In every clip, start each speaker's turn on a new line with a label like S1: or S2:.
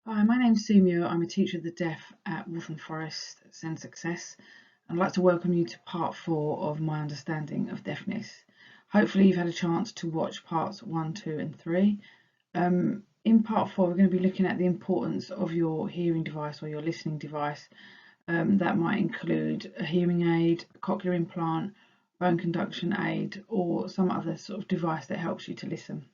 S1: Hi, my name's Sumio. I'm a teacher of the deaf at Waltham Forest SENDsuccess. I'd like to welcome you to part 4 of my understanding of deafness. Hopefully you've had a chance to watch parts 1, 2 and 3. In part 4 we're going to be looking at the importance of your hearing device or your listening device. That might include a hearing aid, a cochlear implant, bone conduction aid or some other sort of device that helps you to listen.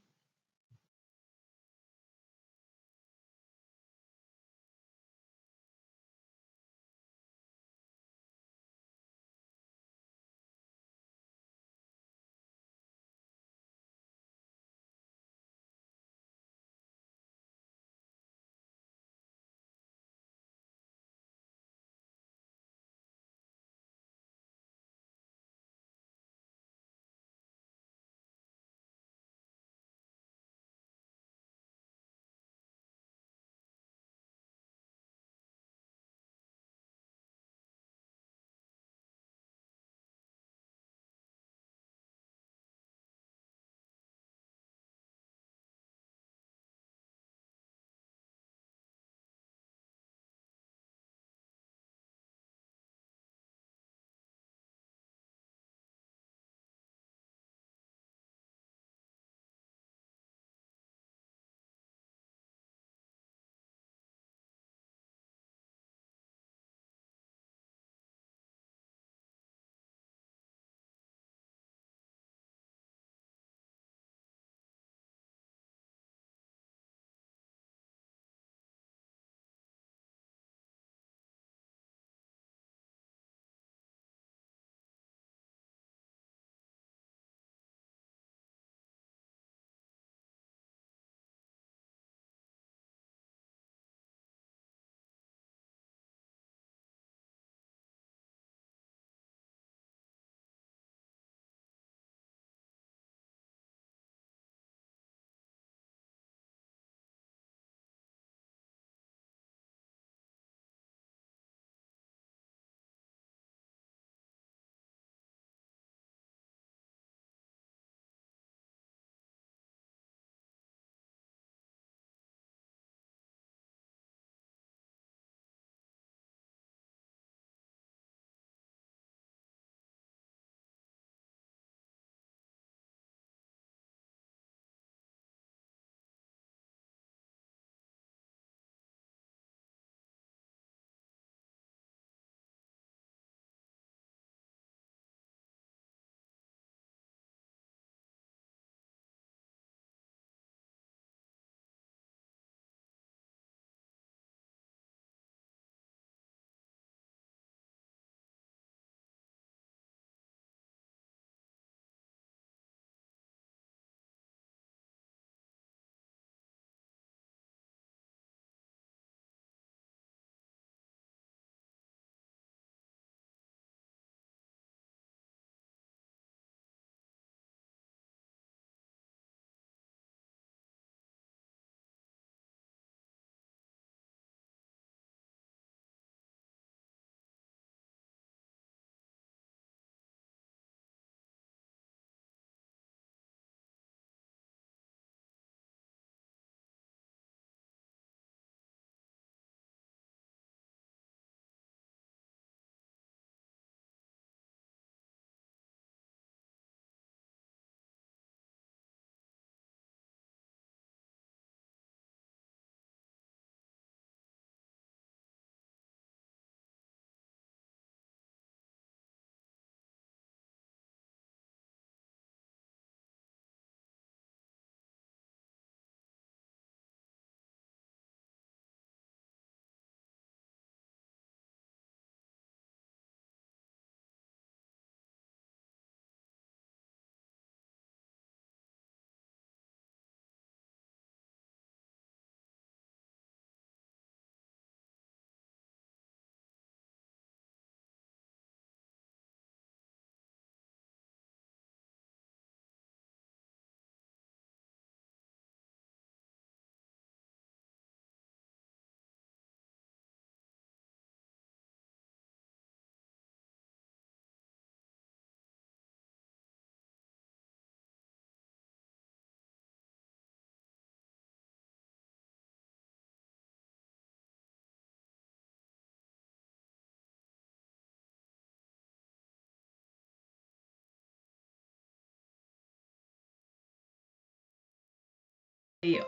S1: the head.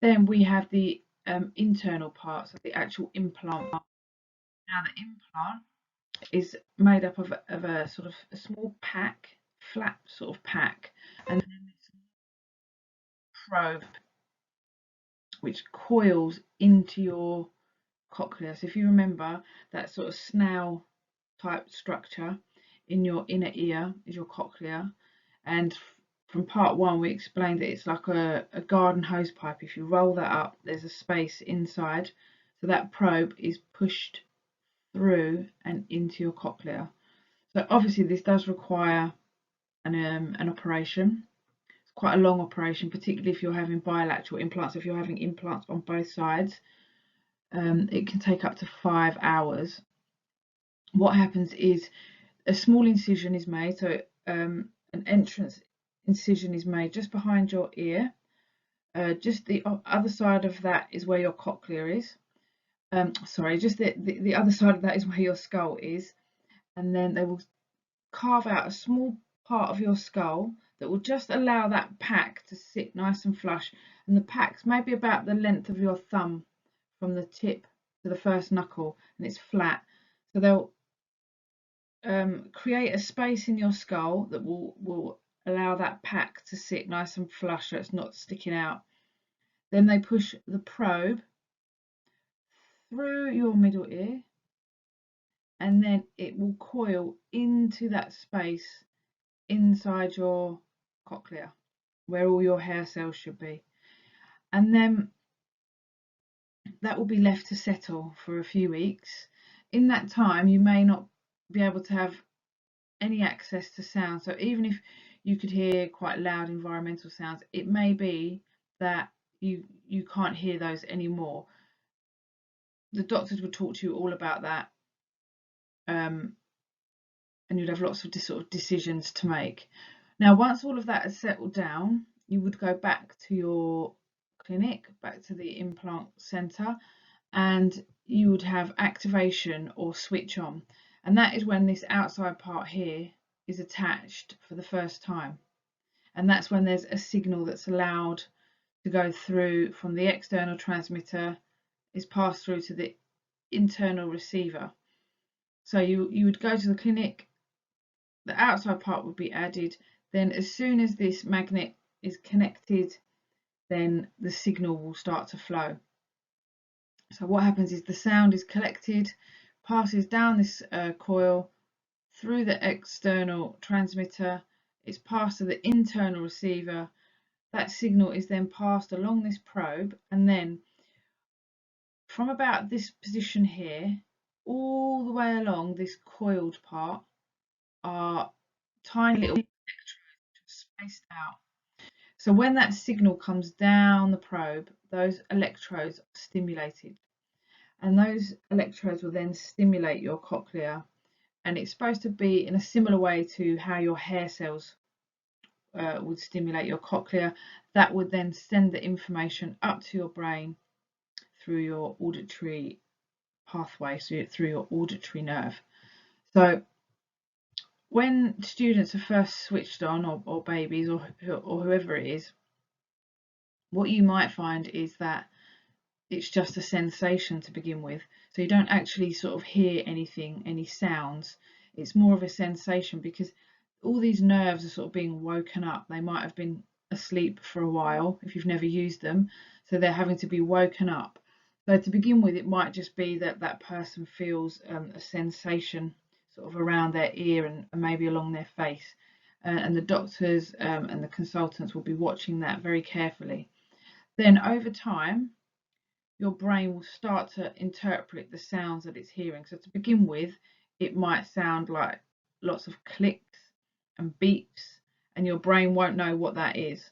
S1: Then we have the internal parts of the actual implant. Now the implant is made up of a sort of a small pack, flat sort of pack, and then this probe which coils into your cochlea. So if you remember, that sort of snail type structure in your inner ear is your cochlea, and from part one we explained that it's like a garden hose pipe. If you roll that up, there's a space inside, so that probe is pushed through and into your cochlea. So obviously this does require an operation. It's quite a long operation, particularly if you're having bilateral implants. If you're having implants on both sides, it can take up to 5 hours. What happens is a small incision is made, so an entrance incision is made just behind your ear. Just the other side of that is where your cochlea is. Sorry, just the other side of that is where your skull is, and then they will carve out a small part of your skull that will just allow that pack to sit nice and flush, and the pack's maybe about the length of your thumb from the tip to the first knuckle, and it's flat, so they'll create a space in your skull that will allow that pack to sit nice and flush so it's not sticking out. Then they push the probe through your middle ear, and then it will coil into that space inside your cochlea where all your hair cells should be, and then that will be left to settle for a few weeks. In that time you may not be able to have any access to sound, so even if you could hear quite loud environmental sounds, it may be that you can't hear those anymore. The doctors would talk to you all about that, and you'd have lots of sort of decisions to make. Now once all of that has settled down, you would go back to your clinic, back to the implant centre, and you would have activation or switch on, and that is when this outside part here is attached for the first time, and that's when there's a signal that's allowed to go through from the external transmitter, is passed through to the internal receiver. So you would go to the clinic, the outside part would be added, then as soon as this magnet is connected, then the signal will start to flow. So what happens is the sound is collected, passes down this coil through the external transmitter, it's passed to the internal receiver, that signal is then passed along this probe, and then from about this position here all the way along this coiled part are tiny little electrodes spaced out. So when that signal comes down the probe, those electrodes are stimulated, and those electrodes will then stimulate your cochlea, and it's supposed to be in a similar way to how your hair cells would stimulate your cochlea. That would then send the information up to your brain through your auditory pathway, so through your auditory nerve. So when students are first switched on, or babies, or whoever it is, what you might find is that it's just a sensation to begin with, so you don't actually sort of hear anything, any sounds. It's more of a sensation because all these nerves are sort of being woken up. They might have been asleep for a while if you've never used them, so they're having to be woken up. So to begin with, it might just be that that person feels a sensation sort of around their ear and maybe along their face, and the doctors and the consultants will be watching that very carefully. Then over time your brain will start to interpret the sounds that it's hearing. So to begin with, it might sound like lots of clicks and beeps, and your brain won't know what that is.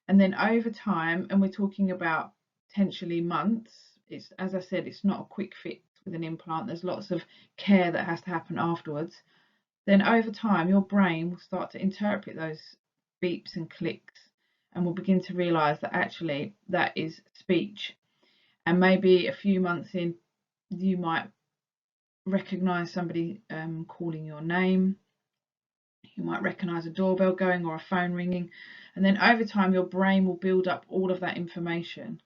S1: And then over time, and we're talking about potentially months, it's, as I said, it's not a quick fix with an implant. There's lots of care that has to happen afterwards. Then over time, your brain will start to interpret those beeps and clicks and will begin to realize that actually that is speech. And maybe a few months in, you might recognize somebody calling your name. You might recognise a doorbell going or a phone ringing, and then over time your brain will build up all of that information.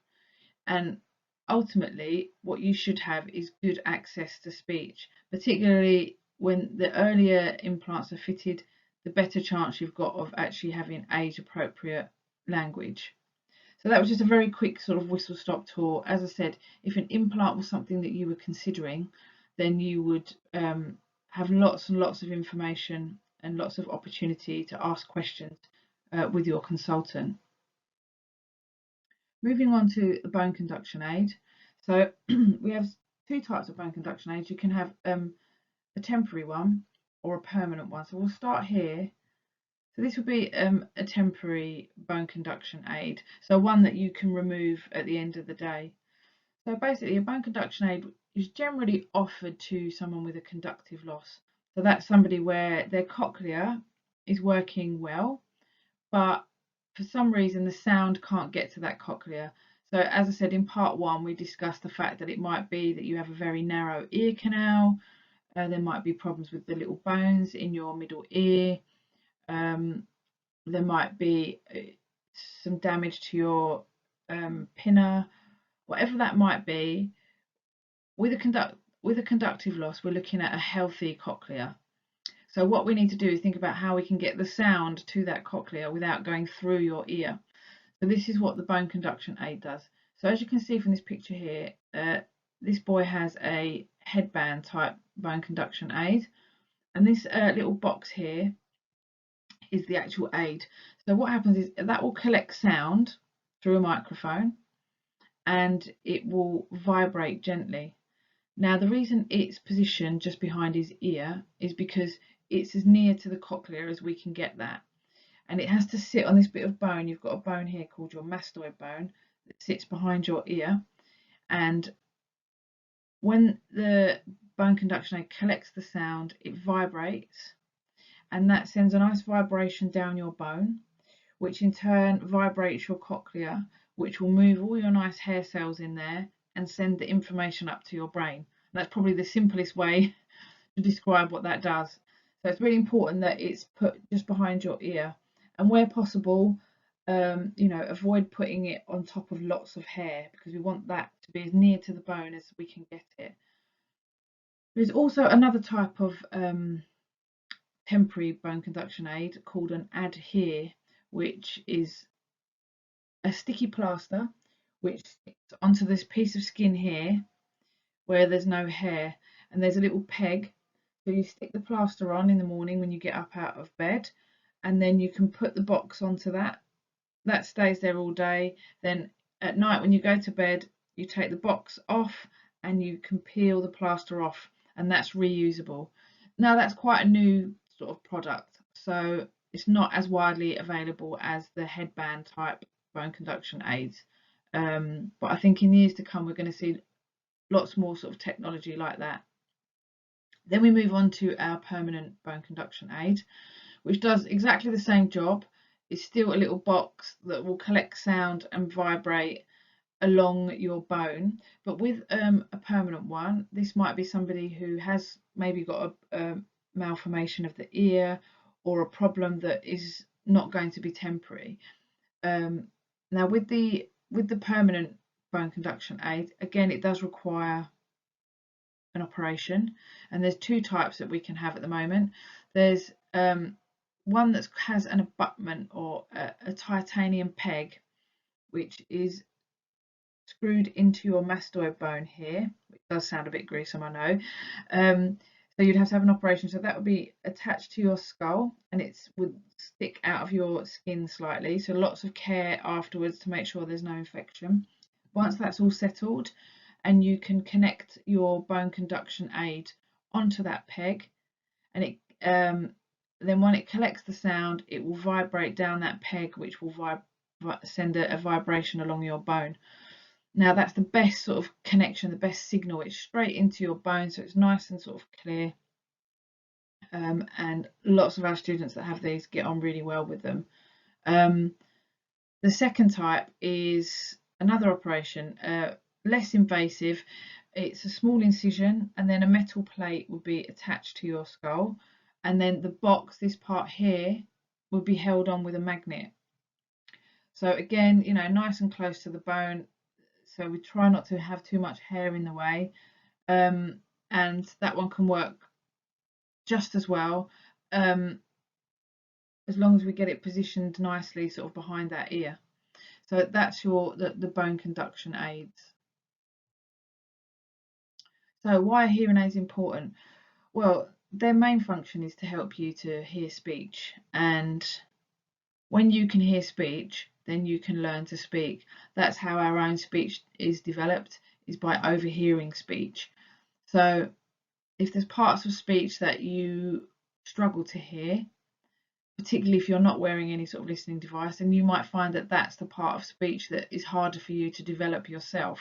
S1: And ultimately, what you should have is good access to speech, particularly when the earlier implants are fitted, the better chance you've got of actually having age appropriate language. So that was just a very quick sort of whistle stop tour. As I said, if an implant was something that you were considering, then you would have lots and lots of information and lots of opportunity to ask questions with your consultant. Moving on to the bone conduction aid. So we have two types of bone conduction aids. You can have a temporary one or a permanent one. So we'll start here. So this would be a temporary bone conduction aid, so one that you can remove at the end of the day. So basically a bone conduction aid is generally offered to someone with a conductive loss. So that's somebody where their cochlea is working well, but for some reason the sound can't get to that cochlea. So as I said in part one, we discussed the fact that it might be that you have a very narrow ear canal, there might be problems with the little bones in your middle ear, there might be some damage to your pinna, whatever that might be. With a conductive loss, we're looking at a healthy cochlea. So what we need to do is think about how we can get the sound to that cochlea without going through your ear. So this is what the bone conduction aid does. So as you can see from this picture here, this boy has a headband type bone conduction aid, and this little box here is the actual aid. So what happens is that will collect sound through a microphone and it will vibrate gently. Now the reason it's positioned just behind his ear is because it's as near to the cochlea as we can get that, and it has to sit on this bit of bone. You've got a bone here called your mastoid bone that sits behind your ear, and when the bone conduction aid collects the sound, it vibrates, and that sends a nice vibration down your bone, which in turn vibrates your cochlea, which will move all your nice hair cells in there and send the information up to your brain. And that's probably the simplest way to describe what that does. So it's really important that it's put just behind your ear, and where possible, avoid putting it on top of lots of hair, because we want that to be as near to the bone as we can get it. There's also another type of temporary bone conduction aid called an adhere, which is a sticky plaster which sticks onto this piece of skin here where there's no hair, and there's a little peg. So you stick the plaster on in the morning when you get up out of bed, and then you can put the box onto that. That stays there all day. Then at night when you go to bed, you take the box off and you can peel the plaster off, and that's reusable. Now that's quite a new sort of product, so it's not as widely available as the headband type bone conduction aids, but I think in years to come we're going to see lots more sort of technology like that. Then we move on to our permanent bone conduction aid, which does exactly the same job. It's still a little box that will collect sound and vibrate along your bone, but with a permanent one, this might be somebody who has maybe got a malformation of the ear or a problem that is not going to be temporary. Now with the permanent bone conduction aid, again it does require an operation, and there's two types that we can have at the moment. There's one that has an abutment or a titanium peg, which is screwed into your mastoid bone here, which does sound a bit gruesome, I know. So you'd have to have an operation. So that would be attached to your skull, and it would stick out of your skin slightly. So lots of care afterwards to make sure there's no infection. Once that's all settled, and you can connect your bone conduction aid onto that peg, and it then when it collects the sound, it will vibrate down that peg, which will send a vibration along your bone. Now that's the best sort of connection, the best signal. It's straight into your bone, so it's nice and sort of clear. And lots of our students that have these get on really well with them. The second type is another operation, less invasive. It's a small incision, and then a metal plate will be attached to your skull, and then the box, this part here, would be held on with a magnet. So again, you know, nice and close to the bone, so we try not to have too much hair in the way, and that one can work just as well, as long as we get it positioned nicely sort of behind that ear. So that's the bone conduction aids. So why are hearing aids important? Well, their main function is to help you to hear speech, and when you can hear speech, then you can learn to speak. That's how our own speech is developed, is by overhearing speech. So if there's parts of speech that you struggle to hear, particularly if you're not wearing any sort of listening device, then you might find that that's the part of speech that is harder for you to develop yourself.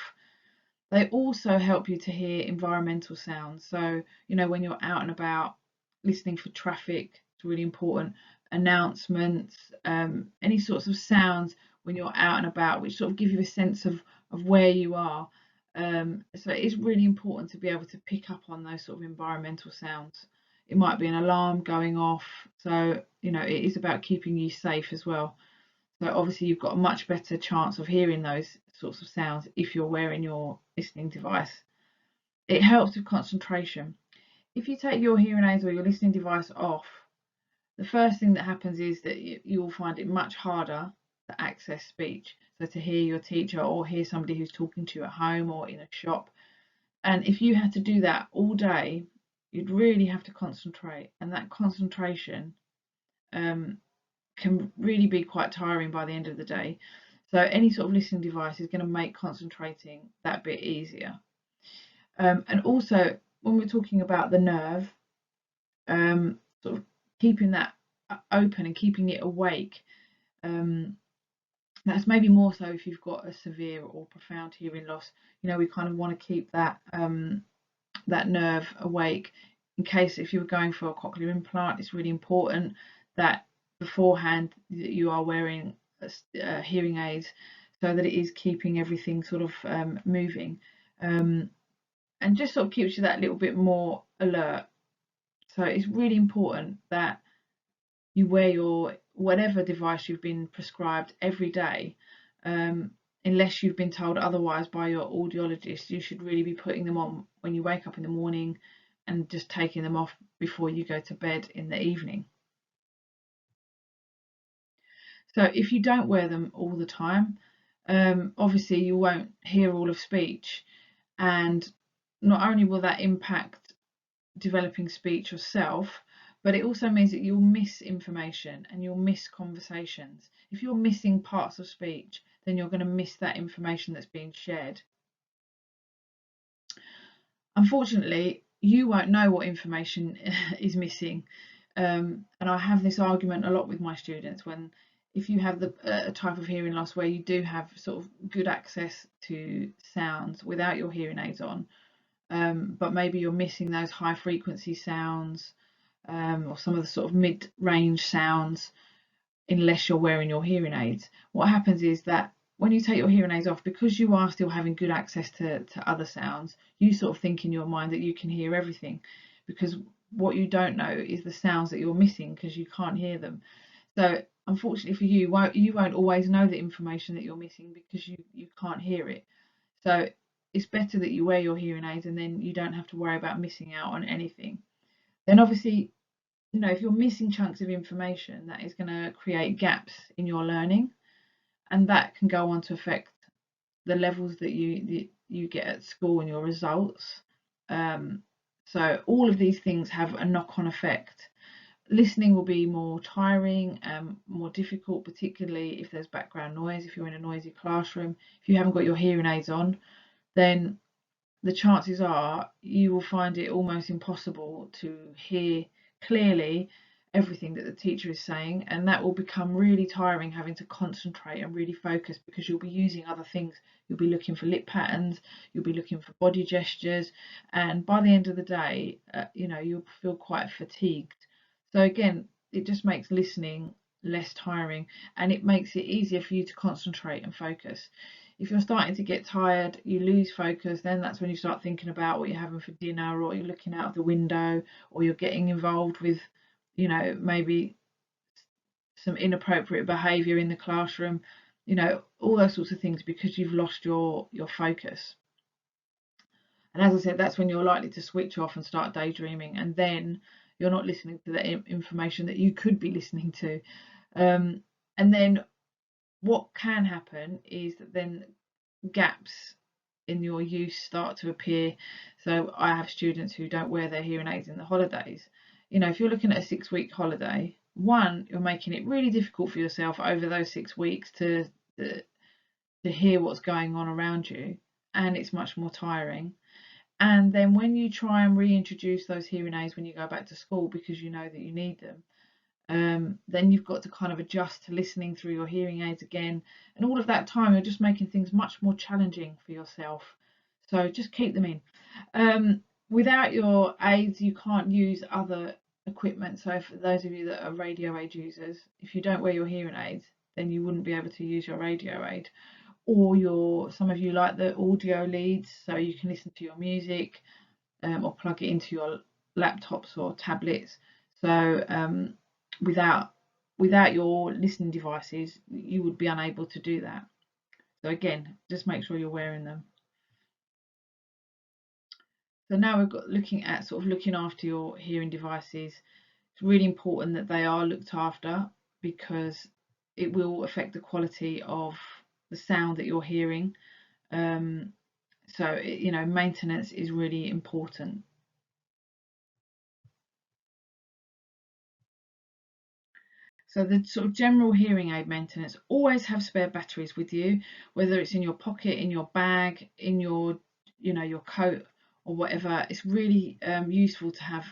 S1: They also help you to hear environmental sounds. So, you know, when you're out and about, listening for traffic, it's really important. Announcements, any sorts of sounds when you're out and about, which sort of give you a sense of where you are. So it is really important to be able to pick up on those sort of environmental sounds. It might be an alarm going off. So, you know, it is about keeping you safe as well. So obviously you've got a much better chance of hearing those sorts of sounds if you're wearing your listening device. It helps with concentration. If you take your hearing aids or your listening device off, the first thing that happens is that you will find it much harder to access speech. So to hear your teacher or hear somebody who's talking to you at home or in a shop. And if you had to do that all day, you'd really have to concentrate. And that concentration can really be quite tiring by the end of the day. So any sort of listening device is going to make concentrating that bit easier. And also, when we're talking about the nerve, sort of keeping that open and keeping it awake, that's maybe more so if you've got a severe or profound hearing loss. You know, we kind of want to keep that that nerve awake in case if you were going for a cochlear implant. It's really important that beforehand you are wearing hearing aids so that it is keeping everything sort of moving, and just sort of keeps you that little bit more alert. So it's really important that you wear your whatever device you've been prescribed every day, unless you've been told otherwise by your audiologist. You should really be putting them on when you wake up in the morning and just taking them off before you go to bed in the evening. So if you don't wear them all the time, obviously you won't hear all of speech, and not only will that impact developing speech yourself, but it also means that you'll miss information and you'll miss conversations. If you're missing parts of speech, then you're going to miss that information that's being shared. Unfortunately, you won't know what information is missing. And I have this argument a lot with my students when if you have a type of hearing loss where you do have sort of good access to sounds without your hearing aids on, but maybe you're missing those high frequency sounds, or some of the sort of mid-range sounds unless you're wearing your hearing aids. What happens is that when you take your hearing aids off, because you are still having good access to other sounds, you sort of think in your mind that you can hear everything, because what you don't know is the sounds that you're missing because you can't hear them. So unfortunately for you, you won't always know the information that you're missing because you can't hear it. So it's better that you wear your hearing aids and then you don't have to worry about missing out on anything. Then obviously, you know, if you're missing chunks of information, that is going to create gaps in your learning, and that can go on to affect the levels that you get at school and your results. So all of these things have a knock-on effect. Listening will be more tiring, more difficult, particularly if there's background noise. If you're in a noisy classroom, if you haven't got your hearing aids on, then the chances are you will find it almost impossible to hear clearly everything that the teacher is saying, and that will become really tiring, having to concentrate and really focus because you'll be using other things. You'll be looking for lip patterns, you'll be looking for body gestures, and by the end of the day, you know, you'll feel quite fatigued. So again, it just makes listening less tiring, and it makes it easier for you to concentrate and focus. If you're starting to get tired, you lose focus, then that's when you start thinking about what you're having for dinner, or you're looking out of the window, or you're getting involved with you know, maybe some inappropriate behaviour in the classroom, you know, all those sorts of things, because you've lost your focus. And as I said, that's when you're likely to switch off and start daydreaming, and then you're not listening to the information that you could be listening to. And then what can happen is that then gaps in your use start to appear. So I have students who don't wear their hearing aids in the holidays. You know, if you're looking at a 6-week holiday, one, you're making it really difficult for yourself over those 6 weeks to hear what's going on around you, and it's much more tiring. And then when you try and reintroduce those hearing aids when you go back to school, because you know that you need them, then you've got to kind of adjust to listening through your hearing aids again. And all of that time, you're just making things much more challenging for yourself. So just keep them in. Without your aids, you can't use other equipment. So for those of you that are radio aid users, if you don't wear your hearing aids, then you wouldn't be able to use your radio aid. Or some of you like the audio leads, so you can listen to your music, or plug it into your laptops or tablets. So without your listening devices, you would be unable to do that. So again, just make sure you're wearing them. So now we've got looking at sort of looking after your hearing devices. It's really important that they are looked after, because it will affect the quality of the sound that you're hearing. So you know, maintenance is really important. So the sort of general hearing aid maintenance, always have spare batteries with you, whether it's in your pocket, in your bag, in your, you know, your coat or whatever. It's really useful to have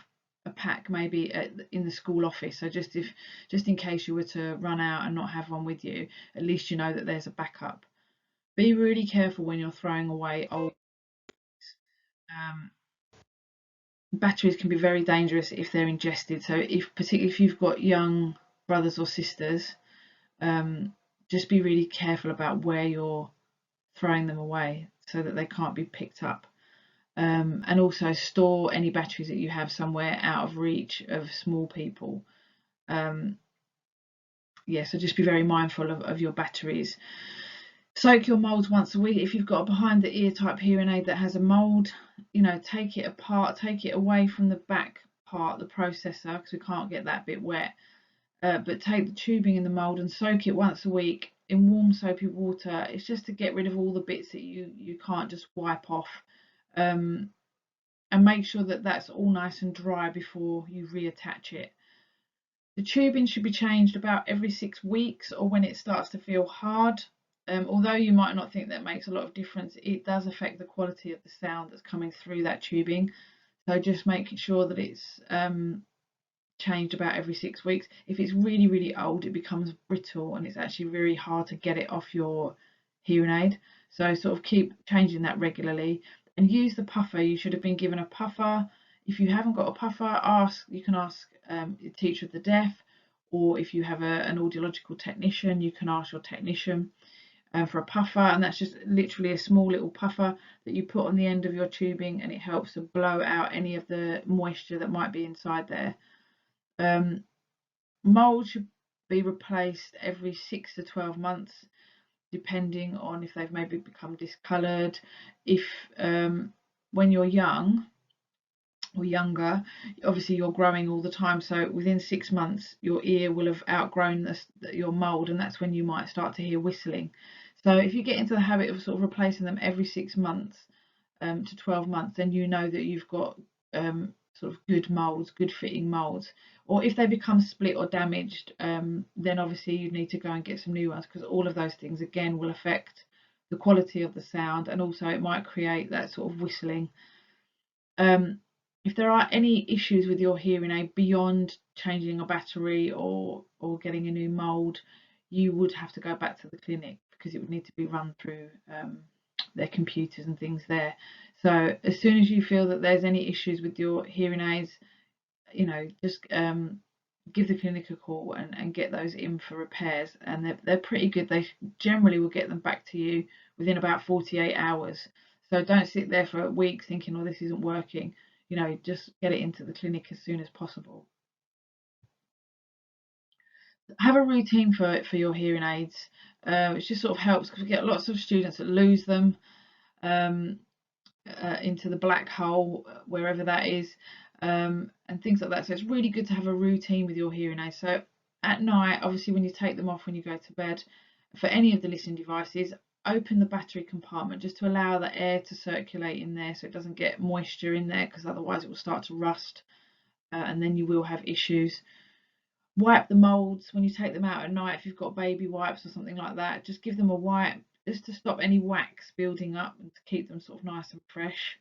S1: a pack maybe in the school office. So just in case you were to run out and not have one with you, at least you know that there's a backup. Be really careful when you're throwing away old. Um, Batteries can be very dangerous if they're ingested. So particularly if you've got young brothers or sisters, just be really careful about where you're throwing them away so that they can't be picked up. And also store any batteries that you have somewhere out of reach of small people. Yeah, so just be very mindful of your batteries. Soak your molds once a week. If you've got a behind the ear type hearing aid that has a mold, you know, take it apart, take it away from the back part, the processor, because we can't get that bit wet. But take the tubing in the mold and soak it once a week in warm soapy water. It's just to get rid of all the bits that you can't just wipe off, and make sure that that's all nice and dry before you reattach it. The tubing should be changed about every 6 weeks, or when it starts to feel hard. Although you might not think that makes a lot of difference, it does affect the quality of the sound that's coming through that tubing. So just making sure that it's changed about every 6 weeks. If it's really, really old, it becomes brittle and it's actually very hard to get it off your hearing aid. So sort of keep changing that regularly, and use the puffer. You should have been given a puffer. If you haven't got a puffer, you can ask your teacher of the deaf, or if you have an audiological technician, you can ask your technician for a puffer, and that's just literally a small little puffer that you put on the end of your tubing, and it helps to blow out any of the moisture that might be inside there. Mold should be replaced every 6 to 12 months, depending on if they've maybe become discoloured. If when you're young or younger, obviously you're growing all the time, so within 6 months your ear will have outgrown your mold, and that's when you might start to hear whistling. So if you get into the habit of sort of replacing them every 6 months to 12 months, then you know that you've got sort of good molds, good fitting molds. Or if they become split or damaged, then obviously you need to go and get some new ones, because all of those things again will affect the quality of the sound, and also it might create that sort of whistling. If there are any issues with your hearing aid beyond changing a battery or getting a new mold, you would have to go back to the clinic, because it would need to be run through their computers and things there. So as soon as you feel that there's any issues with your hearing aids, you know, just give the clinic a call and get those in for repairs. And they're pretty good. They generally will get them back to you within about 48 hours. So don't sit there for a week thinking, oh, this isn't working. You know, just get it into the clinic as soon as possible. Have a routine for your hearing aids. It just sort of helps because we get lots of students that lose them um, into the black hole, wherever that is, and things like that. So it's really good to have a routine with your hearing aids. So at night, obviously, when you take them off when you go to bed, for any of the listening devices, open the battery compartment just to allow the air to circulate in there so it doesn't get moisture in there, because otherwise it will start to rust and then you will have issues. Wipe the molds when you take them out at night. If you've got baby wipes or something like that, just give them a wipe just to stop any wax building up and to keep them sort of nice and fresh.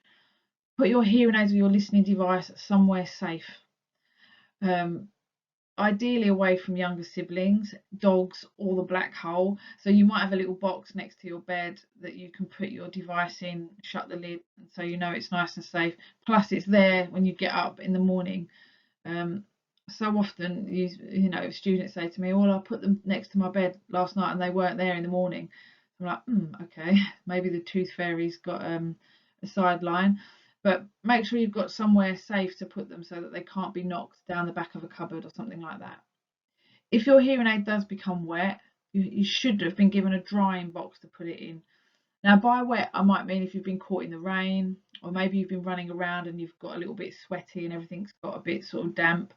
S1: Put your hearing aids or your listening device somewhere safe, um, ideally away from younger siblings, dogs, or the black hole. So you might have a little box next to your bed that you can put your device in, shut the lid, and so you know it's nice and safe. Plus it's there when you get up in the morning. So often you know students say to me, well, I put them next to my bed last night and they weren't there in the morning. I'm like, okay, maybe the tooth fairy's got a sideline. But make sure you've got somewhere safe to put them so that they can't be knocked down the back of a cupboard or something like that. If your hearing aid does become wet, you should have been given a drying box to put it in. Now, by wet, I might mean if you've been caught in the rain, or maybe you've been running around and you've got a little bit sweaty and everything's got a bit sort of damp,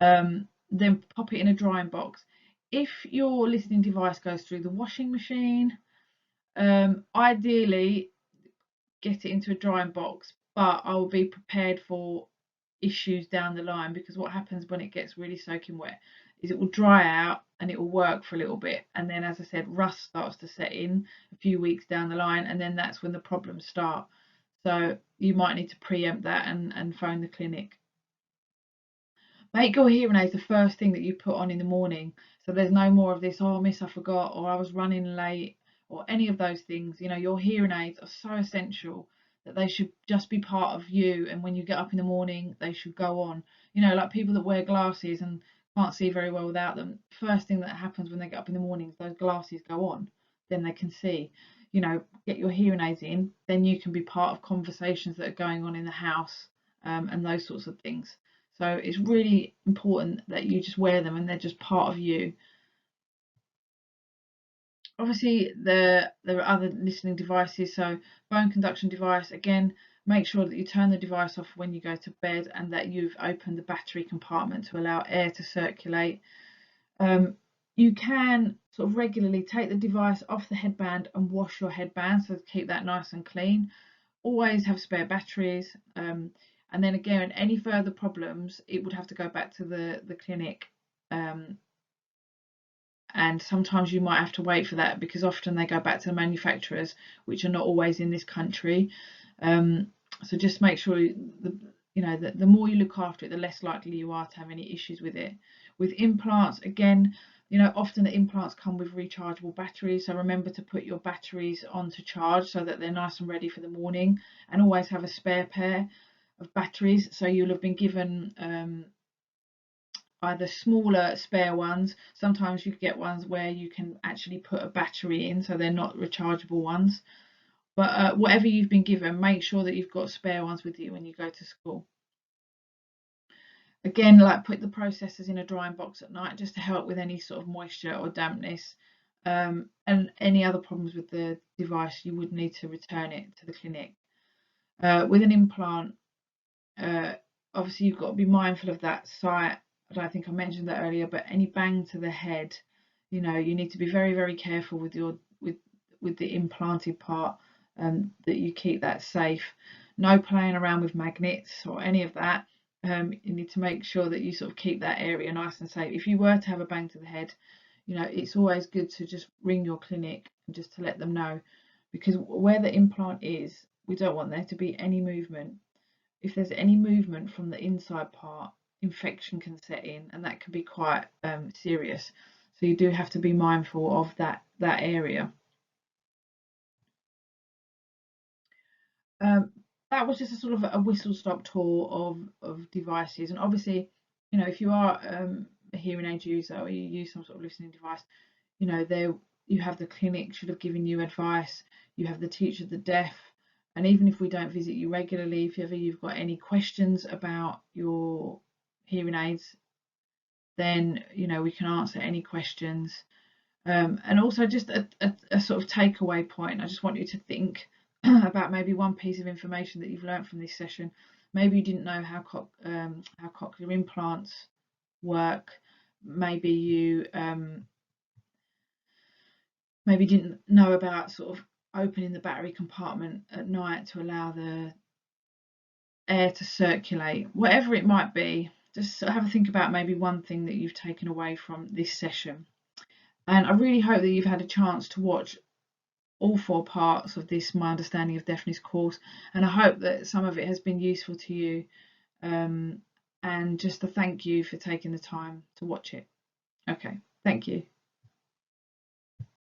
S1: then pop it in a drying box. If your listening device goes through the washing machine, ideally get it into a drying box, but I will be prepared for issues down the line, because what happens when it gets really soaking wet is it will dry out and it will work for a little bit, and then, as I said, rust starts to set in a few weeks down the line, and then that's when the problems start. So you might need to preempt that and phone the clinic. Make your hearing aids the first thing that you put on in the morning, so there's no more of this, oh miss, I forgot, or I was running late, or any of those things. You know, your hearing aids are so essential that they should just be part of you, and when you get up in the morning they should go on. You know, like people that wear glasses and can't see very well without them, first thing that happens when they get up in the morning is those glasses go on, then they can see. You know, get your hearing aids in, then you can be part of conversations that are going on in the house, and those sorts of things. So it's really important that you just wear them and they're just part of you. Obviously, there are other listening devices. So bone conduction device, again, make sure that you turn the device off when you go to bed and that you've opened the battery compartment to allow air to circulate. You can sort of regularly take the device off the headband and wash your headband, so to keep that nice and clean. Always have spare batteries. And then again, any further problems, it would have to go back to the clinic. And sometimes you might have to wait for that, because often they go back to the manufacturers, which are not always in this country. So just make sure the more you look after it, the less likely you are to have any issues with it. With implants, again, you know, often the implants come with rechargeable batteries, so remember to put your batteries on to charge so that they're nice and ready for the morning, and always have a spare pair of batteries. So you'll have been given either smaller spare ones. Sometimes you get ones where you can actually put a battery in, so they're not rechargeable ones. But whatever you've been given, make sure that you've got spare ones with you when you go to school. Again, like, put the processors in a drying box at night just to help with any sort of moisture or dampness. And any other problems with the device, you would need to return it to the clinic. With an implant, obviously you've got to be mindful of that site. I don't think I mentioned that earlier, but any bang to the head, you know, you need to be very, very careful with your with the implanted part, that you keep that safe. No playing around with magnets or any of that. You need to make sure that you sort of keep that area nice and safe. If you were to have a bang to the head, you know, it's always good to just ring your clinic and just to let them know, because where the implant is, we don't want there to be any movement. If there's any movement from the inside part, infection can set in, and that can be quite serious. So you do have to be mindful of that area. That was just a sort of a whistle stop tour of devices, and obviously, you know, if you are a hearing aid user or you use some sort of listening device, you know, there you have the clinic should have given you advice. You have the teacher of the deaf, and even if we don't visit you regularly, if ever you've got any questions about your hearing aids, then we can answer any questions. And also just a sort of takeaway point. I just want you to think about maybe one piece of information that you've learned from this session. Maybe you didn't know how cochlear implants work. Maybe you maybe didn't know about sort of opening the battery compartment at night to allow the air to circulate. Whatever it might be, just have a think about maybe one thing that you've taken away from this session. And I really hope that you've had a chance to watch all 4 parts of this My Understanding of Deafness course, and I hope that some of it has been useful to you, and just to thank you for taking the time to watch it. Okay, thank you.